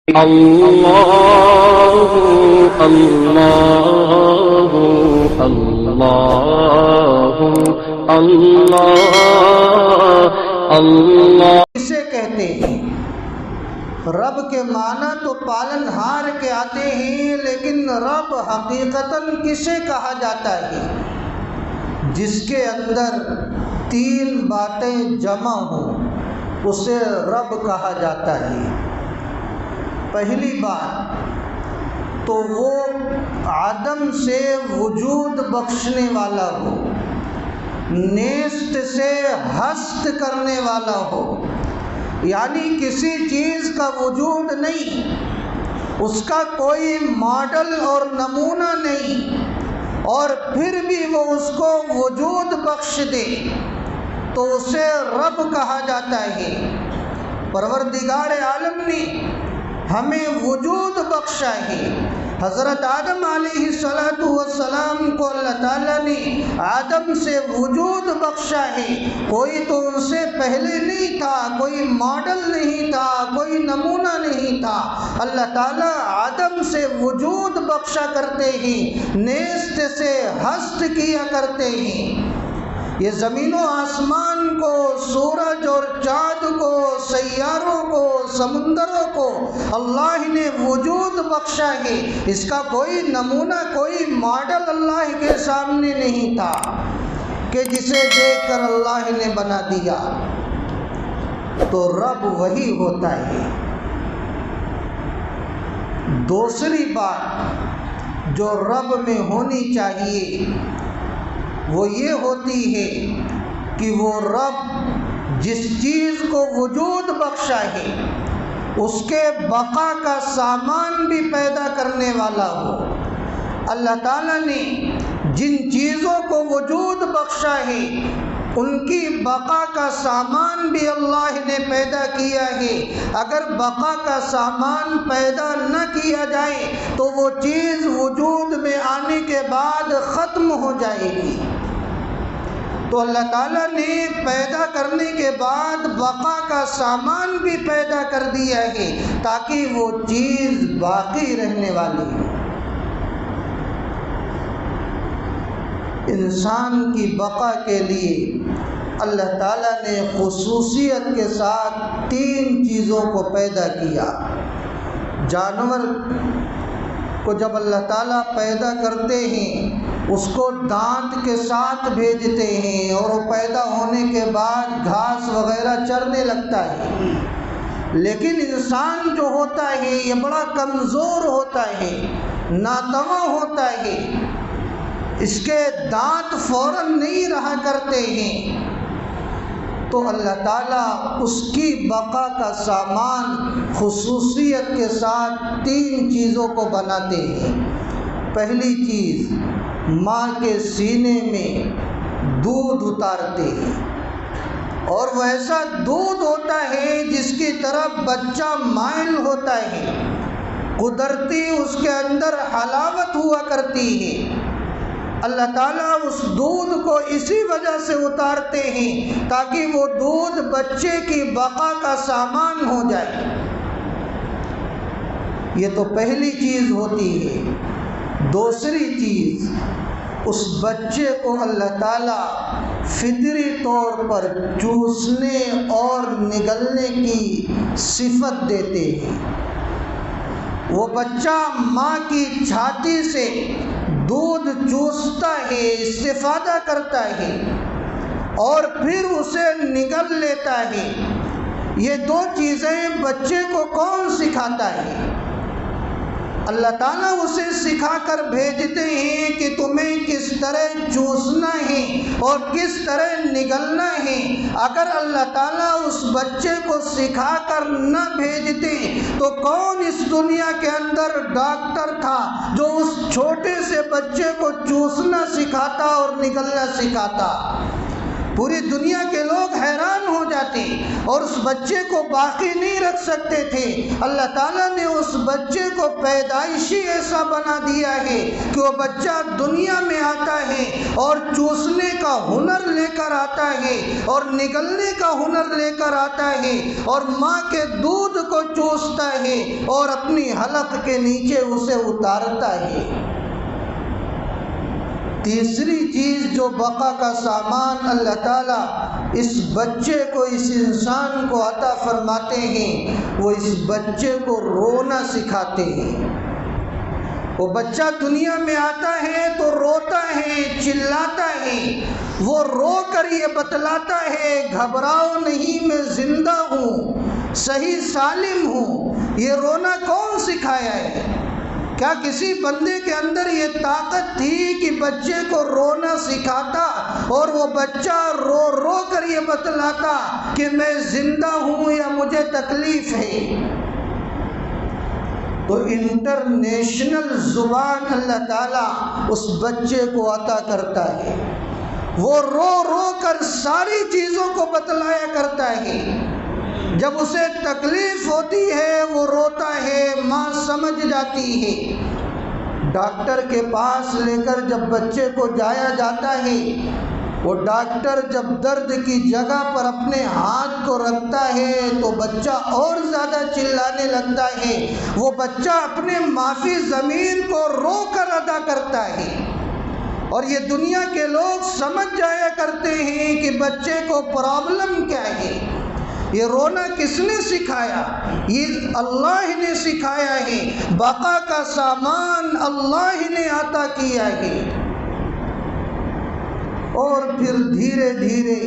اللہ اللہ اللہ اللہ اللہ اسے کہتے ہیں۔ رب کے معنی تو پالن ہار کے آتے ہیں، لیکن رب حقیقتاً کسے کہا جاتا ہے؟ جس کے اندر تین باتیں جمع ہوں اسے رب کہا جاتا ہے۔ پہلی بات تو وہ عدم سے وجود بخشنے والا ہو، نیست سے ہست کرنے والا ہو، یعنی کسی چیز کا وجود نہیں، اس کا کوئی ماڈل اور نمونہ نہیں، اور پھر بھی وہ اس کو وجود بخش دے تو اسے رب کہا جاتا ہے۔ پروردگار عالم نے ہمیں وجود بخشا ہے۔ حضرت آدم علیہ السلام کو اللہ تعالیٰ نے آدم سے وجود بخشا ہے۔ کوئی تو ان سے پہلے نہیں تھا، کوئی ماڈل نہیں تھا، کوئی نمونہ نہیں تھا۔ اللہ تعالیٰ آدم سے وجود بخشا کرتے ہیں، نیست سے ہست کیا کرتے ہیں۔ یہ زمین و آسمان کو، سورج اور چاند کو، سیاروں کو، سمندروں کو اللہ نے وجود بخشا ہے۔ اس کا کوئی نمونہ، کوئی ماڈل اللہ کے سامنے نہیں تھا کہ جسے دیکھ کر اللہ نے بنا دیا۔ تو رب وہی ہوتا ہے۔ دوسری بات جو رب میں ہونی چاہیے وہ یہ ہوتی ہے کہ وہ رب جس چیز کو وجود بخشا ہے اس کے بقا کا سامان بھی پیدا کرنے والا ہو۔ اللہ تعالیٰ نے جن چیزوں کو وجود بخشا ہے ان کی بقا کا سامان بھی اللہ نے پیدا کیا ہے۔ اگر بقا کا سامان پیدا نہ کیا جائے تو وہ چیز وجود میں آنے کے بعد ختم ہو جائے گی۔ تو اللہ تعالیٰ نے پیدا کرنے کے بعد بقا کا سامان بھی پیدا کر دیا ہے تاکہ وہ چیز باقی رہنے والی ہو۔ انسان کی بقا کے لیے اللہ تعالیٰ نے خصوصیت کے ساتھ تین چیزوں کو پیدا کیا۔ جانور کو جب اللہ تعالیٰ پیدا کرتے ہیں اس کو دانت کے ساتھ بھیجتے ہیں اور وہ پیدا ہونے کے بعد گھاس وغیرہ چرنے لگتا ہے، لیکن انسان جو ہوتا ہے یہ بڑا کمزور ہوتا ہے، ناتواں ہوتا ہے، اس کے دانت فوراً نہیں رہا کرتے ہیں۔ تو اللہ تعالیٰ اس کی بقا کا سامان خصوصیت کے ساتھ تین چیزوں کو بناتے ہیں۔ پہلی چیز، ماں کے سینے میں دودھ اتارتے ہیں، اور وہ ایسا دودھ ہوتا ہے جس کی طرف بچہ مائل ہوتا ہے، قدرتی اس کے اندر حلاوت ہوا کرتی ہے۔ اللہ تعالیٰ اس دودھ کو اسی وجہ سے اتارتے ہیں تاکہ وہ دودھ بچے کی بقا کا سامان ہو جائے۔ یہ تو پہلی چیز ہوتی ہے۔ دوسری چیز، اس بچے کو اللہ تعالیٰ فطری طور پر چوسنے اور نگلنے کی صفت دیتے ہیں۔ وہ بچہ ماں کی چھاتی سے دودھ چوستا ہے، استفادہ کرتا ہے اور پھر اسے نگل لیتا ہے۔ یہ دو چیزیں بچے کو کون سکھاتا ہے؟ اللہ تعالیٰ اسے سکھا کر بھیجتے ہیں کہ تمہیں کس طرح چوسنا ہے اور کس طرح نگلنا ہے۔ اگر اللہ تعالیٰ اس بچے کو سکھا کر نہ بھیجتے تو کون اس دنیا کے اندر ڈاکٹر تھا جو اس چھوٹے سے بچے کو چوسنا سکھاتا اور نگلنا سکھاتا؟ پوری دنیا کے لوگ حیران ہو جاتے اور اس بچے کو باقی نہیں رکھ سکتے تھے۔ اللہ تعالیٰ نے اس بچے کو پیدائشی ایسا بنا دیا ہے کہ وہ بچہ دنیا میں آتا ہے اور چوسنے کا ہنر لے کر آتا ہے اور نگلنے کا ہنر لے کر آتا ہے اور ماں کے دودھ کو چوستا ہے اور اپنی حلق کے نیچے اسے اتارتا ہے۔ تیسری چیز جو بقا کا سامان اللہ تعالیٰ اس بچے کو، اس انسان کو عطا فرماتے ہیں، وہ اس بچے کو رونا سکھاتے ہیں۔ وہ بچہ دنیا میں آتا ہے تو روتا ہے، چلاتا ہے، وہ رو کر یہ بتلاتا ہے گھبراؤ نہیں، میں زندہ ہوں، صحیح سالم ہوں۔ یہ رونا کون سکھایا ہے؟ کیا کسی بندے کے اندر یہ طاقت تھی کہ بچے کو رونا سکھاتا اور وہ بچہ رو رو کر یہ بتلاتا کہ میں زندہ ہوں یا مجھے تکلیف ہے؟ تو انٹرنیشنل زبان اللہ تعالیٰ اس بچے کو عطا کرتا ہے۔ وہ رو رو کر ساری چیزوں کو بتلایا کرتا ہے۔ جب اسے تکلیف ہوتی ہے وہ روتا ہے، ماں سمجھ جاتی ہے۔ ڈاکٹر کے پاس لے کر جب بچے کو جایا جاتا ہے، وہ ڈاکٹر جب درد کی جگہ پر اپنے ہاتھ کو رکھتا ہے تو بچہ اور زیادہ چلانے لگتا ہے۔ وہ بچہ اپنے معافی زمین کو رو کر ادا کرتا ہے۔ اور یہ دنیا کے لوگ سمجھ جایا کرتے ہیں کہ بچے کو پرابلم کیا ہے۔ یہ رونا کس نے سکھایا؟ یہ اللہ نے سکھایا ہے۔ بقا کا سامان اللہ نے عطا کیا ہے۔ اور پھر دھیرے دھیرے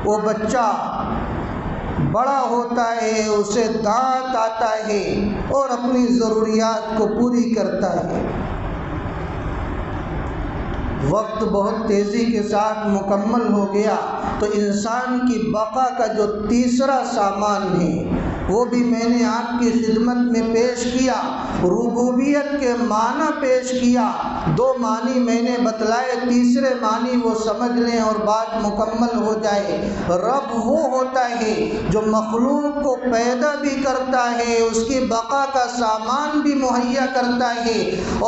وہ بچہ بڑا ہوتا ہے، اسے دانت آتا ہے اور اپنی ضروریات کو پوری کرتا ہے۔ وقت بہت تیزی کے ساتھ مکمل ہو گیا تو انسان کی بقا کا جو تیسرا سامان ہے وہ بھی میں نے آپ کی خدمت میں پیش کیا۔ ربوبیت کے معنی پیش کیا۔ دو معنی میں نے بتلائے، تیسرے معنی وہ سمجھ لیں اور بات مکمل ہو جائے۔ رب وہ ہوتا ہے جو مخلوق کو پیدا بھی کرتا ہے، اس کی بقا کا سامان بھی مہیا کرتا ہے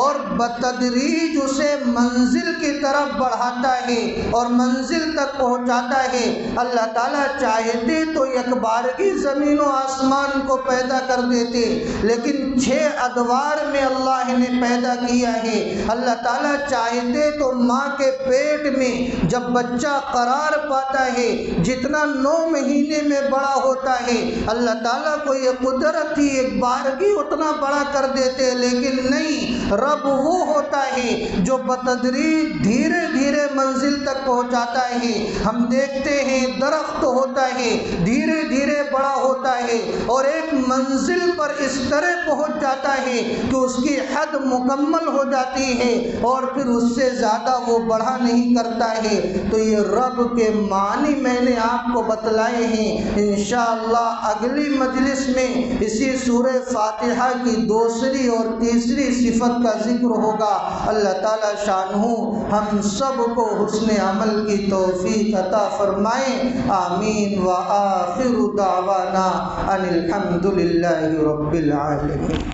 اور بتدریج اسے منزل کی طرف بڑھاتا ہے اور منزل تک پہنچاتا ہے۔ اللہ تعالیٰ چاہتے تو یک بارگی زمین و آسمان کو پیدا کر دیتے، لیکن 6 ادوار میں اللہ نے پیدا کیا ہے۔ اللہ تعالیٰ چاہتے تو ماں کے پیٹ میں جب بچہ قرار پاتا ہے جتنا 9 مہینے میں بڑا ہوتا ہے، اللہ تعالیٰ کو یہ قدرت تھی ایک بارگی اتنا بڑا کر دیتے، لیکن نہیں، رب وہ ہوتا ہے جو بتدریج دھیرے دھیرے منزل تک پہنچاتا ہے۔ ہم دیکھتے ہیں درخت ہوتا ہے، دھیرے دھیرے بڑا ہوتا ہے اور ایک منزل پر اس طرح پہنچ جاتا ہے کہ اس کی حد مکمل ہو جاتی ہے اور پھر اس سے زیادہ وہ بڑھا نہیں کرتا ہے۔ تو یہ رب کے معنی میں نے آپ کو بتلائے ہیں۔ انشاءاللہ اگلی مجلس میں اسی سورہ فاتحہ کی دوسری اور تیسری صفت کا ذکر ہوگا۔ اللہ تعالیٰ شانہ ہم سب کو حسن عمل کی توفیق عطا فرمائے۔ آمین وآخر دعوانا ان الحمد للہ رب العالمین۔